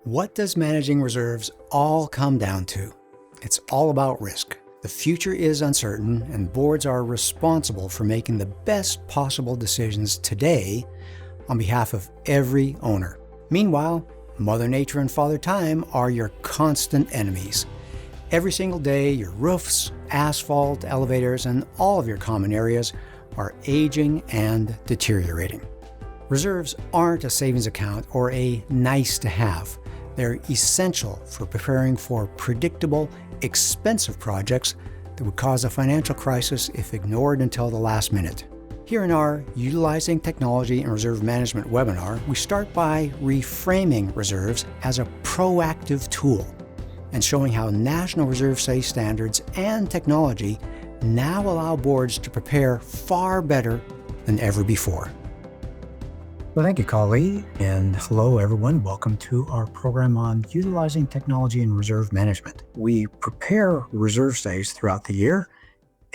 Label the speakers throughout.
Speaker 1: What does managing reserves all come down to? It's all about risk. The future is uncertain, and boards are responsible for making the best possible decisions today on behalf of every owner. Meanwhile, Mother Nature and Father Time are your constant enemies. Every single day, your roofs, asphalt, elevators, and all of your common areas are aging and deteriorating. Reserves aren't a savings account or a nice to have. They're essential for preparing for predictable, expensive projects that would cause a financial crisis if ignored until the last minute. Here in our Utilizing Technology and Reserve Management webinar, we start by reframing reserves as a proactive tool and showing how National Reserve Safe standards and technology now allow boards to prepare far better than ever before.
Speaker 2: Well, thank you, Kali, and hello, everyone. Welcome to our program on utilizing technology and reserve management. We prepare reserve saves throughout the year,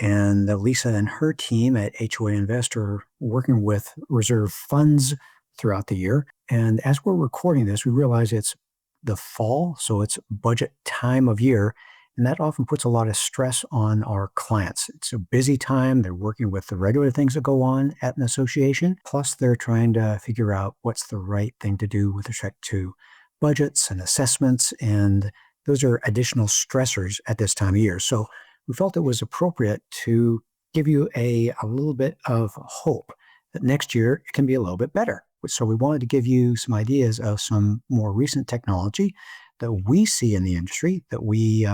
Speaker 2: and Lisa and her team at HOA Invest are working with reserve funds throughout the year. And as we're recording this, we realize it's the fall, so it's budget time of year. And that often puts a lot of stress on our clients. It's a busy time. They're working with the regular things that go on at an association. Plus, they're trying to figure out what's the right thing to do with respect to budgets and assessments. And those are additional stressors at this time of year. So we felt it was appropriate to give you a little bit of hope that next year it can be a little bit better. So we wanted to give you some ideas of some more recent technology that we see in the industry that we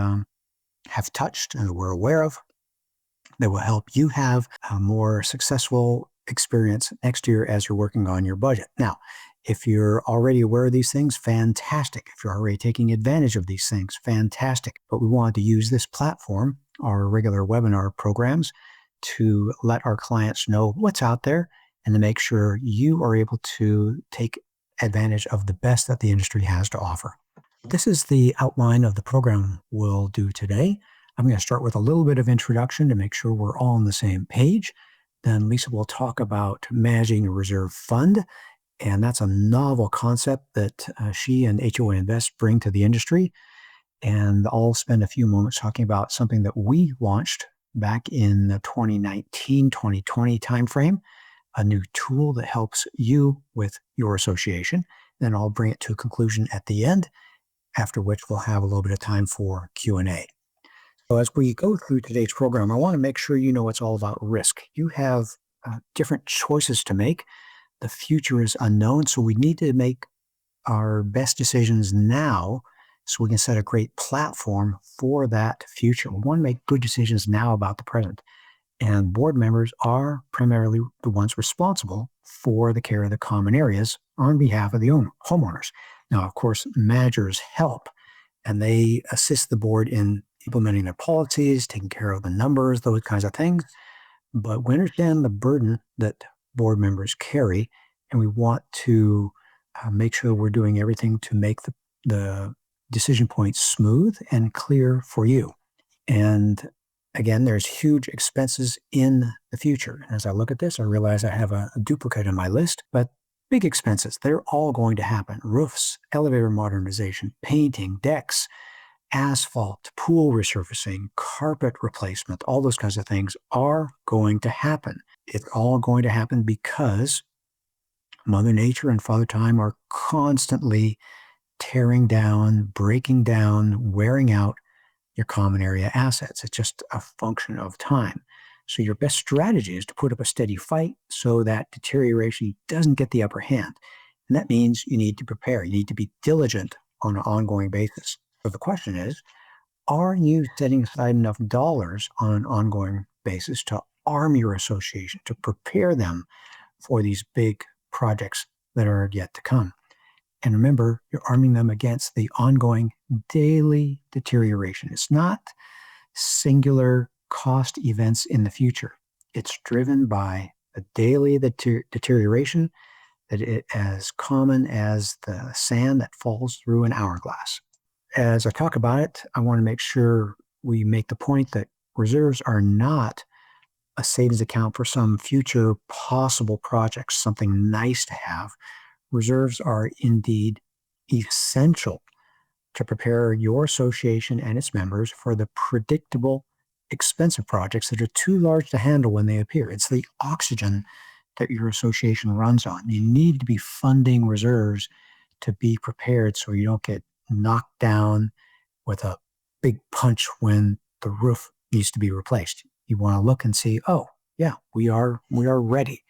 Speaker 2: have touched and we're aware of that will help you have a more successful experience next year as you're working on your budget. Now, if you're already aware of these things, fantastic. If you're already taking advantage of these things, fantastic. But we wanted to use this platform, our regular webinar programs, to let our clients know what's out there and to make sure you are able to take advantage of the best that the industry has to offer. This is the outline of the program we'll do today. I'm going to start with a little bit of introduction to make sure we're all on the same page. Then Lisa will talk about managing a reserve fund, and that's a novel concept that she and HOA Invest bring to the industry. And I'll spend a few moments talking about something that we launched back in the 2019-2020 timeframe, a new tool that helps you with your association. Then I'll bring it to a conclusion at the end, after which we'll have a little bit of time for Q&A. So as we go through today's program, I want to make sure you know it's all about risk. You have different choices to make. The future is unknown, so we need to make our best decisions now so we can set a great platform for that future. We want to make good decisions now about the present. And board members are primarily the ones responsible for the care of the common areas on behalf of the homeowners. Now, of course, managers help, and they assist the board in implementing their policies, taking care of the numbers, those kinds of things. But we understand the burden that board members carry, and we want to make sure we're doing everything to make the decision points smooth and clear for you. And again, there's huge expenses in the future. As I look at this, I realize I have a duplicate on my list, but big expenses, they're all going to happen. Roofs, elevator modernization, painting, decks, asphalt, pool resurfacing, carpet replacement, all those kinds of things are going to happen. It's all going to happen because Mother Nature and Father Time are constantly tearing down, breaking down, wearing out your common area assets. It's just a function of time. So your best strategy is to put up a steady fight so that deterioration doesn't get the upper hand. And that means you need to prepare. You need to be diligent on an ongoing basis. So the question is, are you setting aside enough dollars on an ongoing basis to arm your association, to prepare them for these big projects that are yet to come? And remember, you're arming them against the ongoing daily deterioration. It's not singular cost events in the future. It's driven by the daily deterioration that is as common as the sand that falls through an hourglass. As I talk about it, I want to make sure we make the point that reserves are not a savings account for some future possible projects, something nice to have. Reserves are indeed essential to prepare your association and its members for the predictable, expensive projects that are too large to handle when they appear. It's the oxygen that your association runs on. You need to be funding reserves to be prepared so you don't get knocked down with a big punch when the roof needs to be replaced. You want to look and see, oh, yeah, we are ready.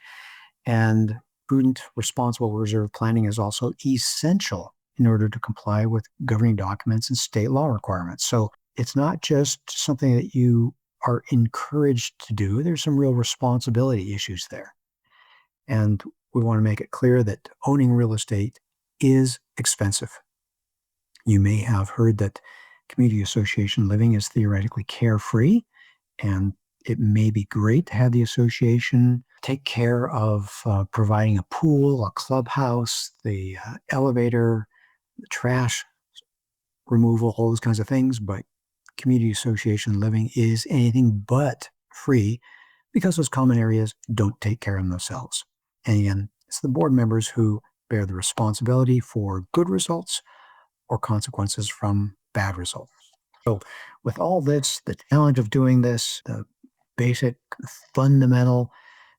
Speaker 2: And prudent, responsible reserve planning is also essential in order to comply with governing documents and state law requirements. So it's not just something that you are encouraged to do. There's some real responsibility issues there. And we want to make it clear that owning real estate is expensive. You may have heard that community association living is theoretically carefree, and it may be great to have the association take care of providing a pool, a clubhouse, the elevator, the trash removal, all those kinds of things. But community association living is anything but free because those common areas don't take care of themselves. And again, it's the board members who bear the responsibility for good results or consequences from bad results. So with all this, the challenge of doing this, the basic fundamental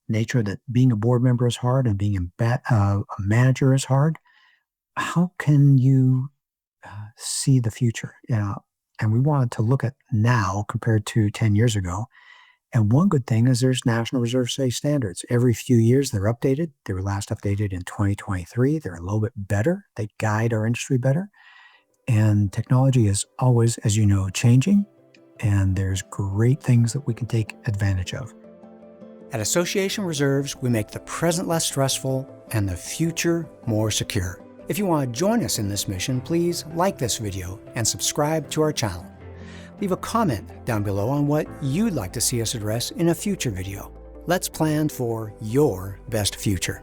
Speaker 2: nature that being a board member is hard and being a manager is hard, how can you see the future? And we wanted to look at now compared to 10 years ago. And one good thing is there's National Reserve Safe standards. Every few years they're updated. They were last updated in 2023. They're a little bit better. They guide our industry better. And technology is always, as you know, changing. And there's great things that we can take advantage of.
Speaker 1: At Association Reserves, we make the present less stressful and the future more secure. If you want to join us in this mission, please like this video and subscribe to our channel. Leave a comment down below on what you'd like to see us address in a future video. Let's plan for your best future.